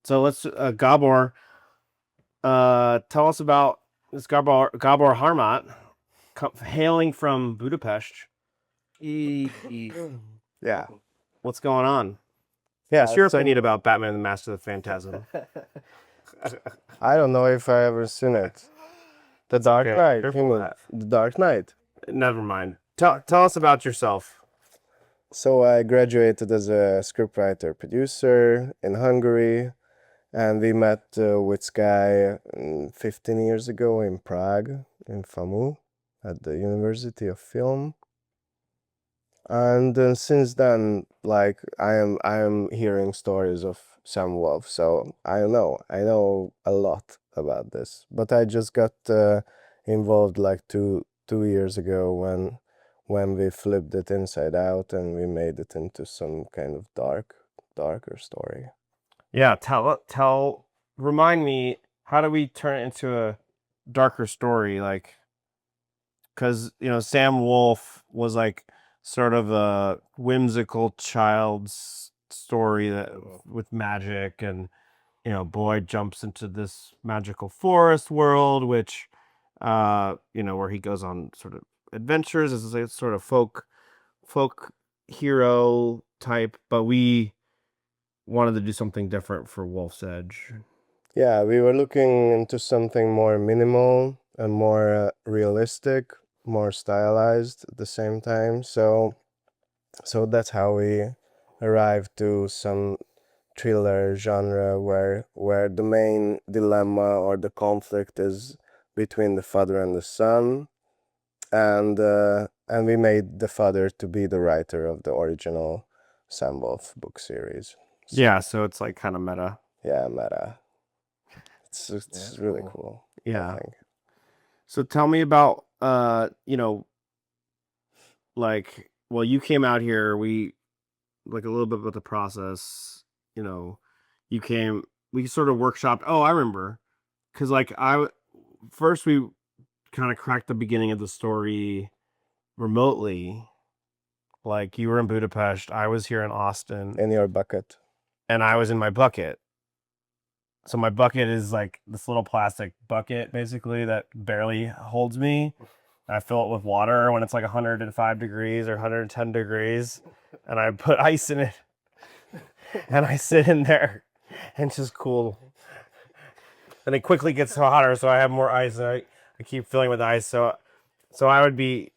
So let's Gabor. Tell us about this Gabor Harmat, hailing from Budapest. Yeah. What's going on? Yeah. What's your So opinion about Batman: The Mask of the Phantasm? I don't know if I ever seen it. The Dark Okay, Knight. careful You with mean that. The Dark Knight. Never mind. Tell us about yourself. So I graduated as a scriptwriter producer in Hungary, and we met with Skye 15 years ago in Prague, in FAMU, at the University of Film. And since then, like I am hearing stories of Sam Wolf, so I know a lot about this. But I just got involved like two years ago when we flipped it inside out and we made it into some kind of darker story. Yeah, remind me, how do we turn it into a darker story? Like, because Sam Wolf was like sort of a whimsical child's story that with magic, and Boyd jumps into this magical forest world, which where he goes on sort of adventures as a sort of folk hero type, but we wanted to do something different for Wolf's Edge. Yeah, we were looking into something more minimal and more realistic, more stylized at the same time. So that's how we arrived to some thriller genre where the main dilemma or the conflict is between the father and the son, and we made the father to be the writer of the original Sam Wolf book series. Yeah, so it's like kind of meta. Yeah, meta. It's really cool. Yeah. I think. So tell me about like, well, you came out here, we like a little bit about the process, you came, we sort of workshopped. Oh, I remember. Cuz like first we kind of cracked the beginning of the story remotely. Like you were in Budapest, I was here in Austin, In your bucket. and I was in my bucket. So my bucket is like this little plastic bucket basically that barely holds me. I fill it with water when it's like 105 degrees or 110 degrees, and I put ice in it, and I sit in there and just cool. And it quickly gets hotter, so I have more ice, and I keep filling with ice. So I would be,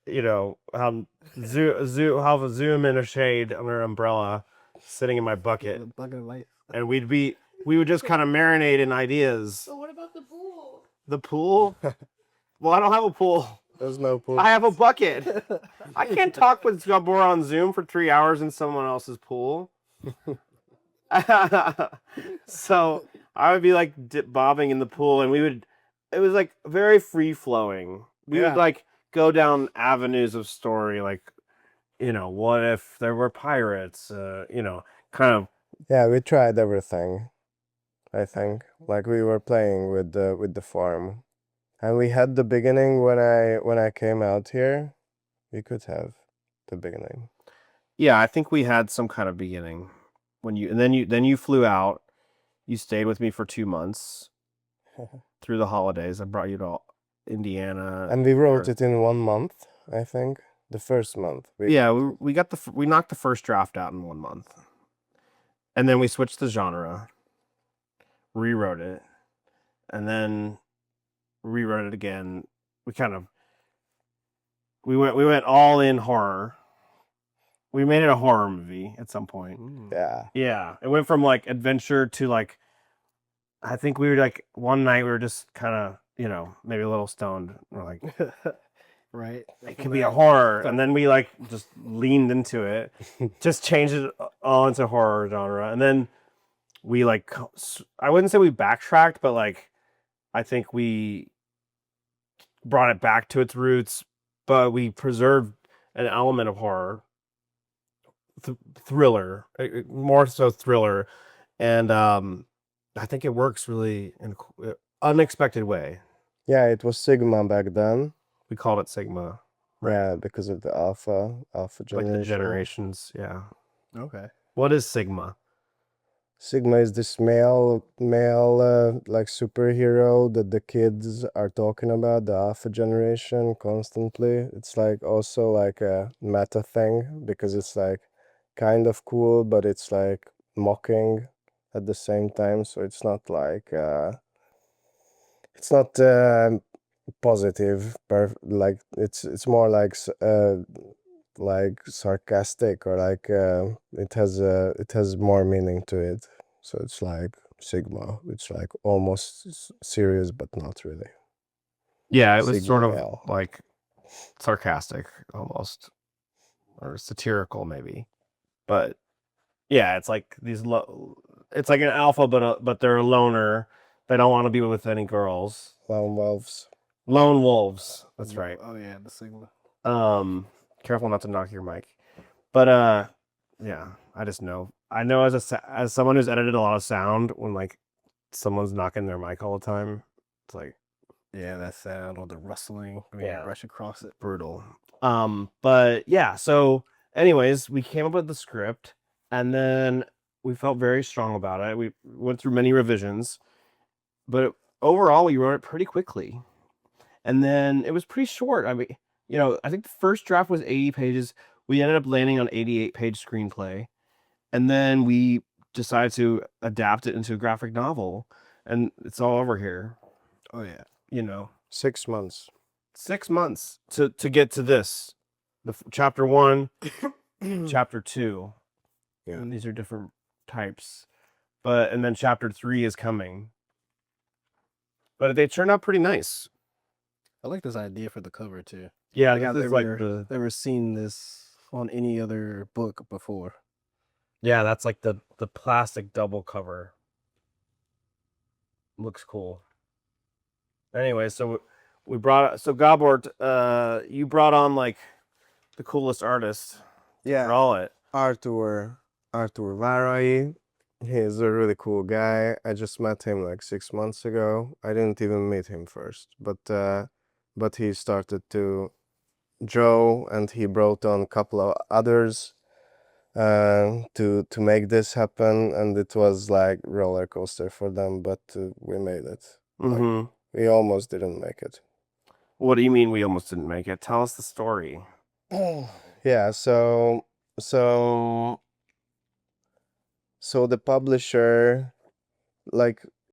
have a zoom in a shade under an umbrella, sitting in my bucket, A bucket of ice. and we would just kind of marinate in ideas. So what about the pool? The pool? Well, I don't have a pool. There's no pool. I have a bucket. I can't talk with Gabor on Zoom for 3 hours in someone else's pool. So I would be like bobbing in the pool, and it was like very free flowing. We would like go down avenues of story, like, what if there were pirates, kind of. Yeah, we tried everything. I think like we were playing with the form, and we had the beginning when I came out here. We could have the beginning. Yeah, I think we had some kind of beginning and then you flew out. You stayed with me for 2 months through the holidays. I brought you to Indiana, And we wrote it in 1 month, I think. The first month. we got we knocked the first draft out in 1 month, and then we switched the genre, rewrote it, and then rewrote it again. We went all in horror. We made it a horror movie at some point. Yeah. Yeah, it went from like adventure to like, I think we were like, one night we were just kind of, maybe a little stoned. We're like, Right. it could be a horror, and then we like just leaned into it, just changed it all into horror genre, and then we like, I wouldn't say we backtracked, but like, I think we brought it back to its roots, but we preserved an element of horror, thriller, more so thriller, and I think it works really in an unexpected way. Yeah, it was Sigma back then. We called it Sigma. Yeah, because of the alpha Like generation. the generations, yeah. Okay. What is Sigma? Sigma is this male like superhero that the kids are talking about, the alpha generation constantly. It's like also like a meta thing because it's like kind of cool, but it's like mocking at the same time. So it's not positive, like it's more like sarcastic or like it has more meaning to it. So it's like Sigma. It's like almost serious, but not really. Yeah, it was Sigma sort of male. like sarcastic almost, or satirical maybe. But yeah, it's like it's like an alpha, but they're a loner. They don't want to be with any girls. Lone wolves. Lone wolves. That's right. Oh yeah, the Sigma. Careful not to knock your mic. But yeah, I just know. I know as someone who's edited a lot of sound, when like someone's knocking their mic all the time, it's like Yeah, that sound or the rustling when you Yeah. brush across it. brutal. But yeah, so anyways, we came up with the script and then we felt very strong about it. We went through many revisions, but overall we wrote it pretty quickly. And then it was pretty short. I mean, I think the first draft was 80 pages. We ended up landing on 88-page screenplay. And then we decided to adapt it into a graphic novel, and it's all over here. Oh yeah. 6 months. 6 months to get to this, chapter 1, chapter 2. Yeah. And these are different types, and then chapter 3 is coming. But they turned out pretty nice. I like this idea for the cover too. Yeah, Like I've this is never seen this on any other book before. yeah, that's like the plastic double cover. Looks cool. Anyway, so Gabor, you brought on like the coolest artist. Yeah. Draw it. Arthur Varai. He's a really cool guy. I just met him like 6 months ago. I didn't even meet him first, but he started to draw and he brought on a couple of others to make this happen, and it was like roller coaster for them, but we made it. Mm-hmm. We almost didn't make it. What do you mean we almost didn't make it? Tell us the story. Yeah, so the publisher, like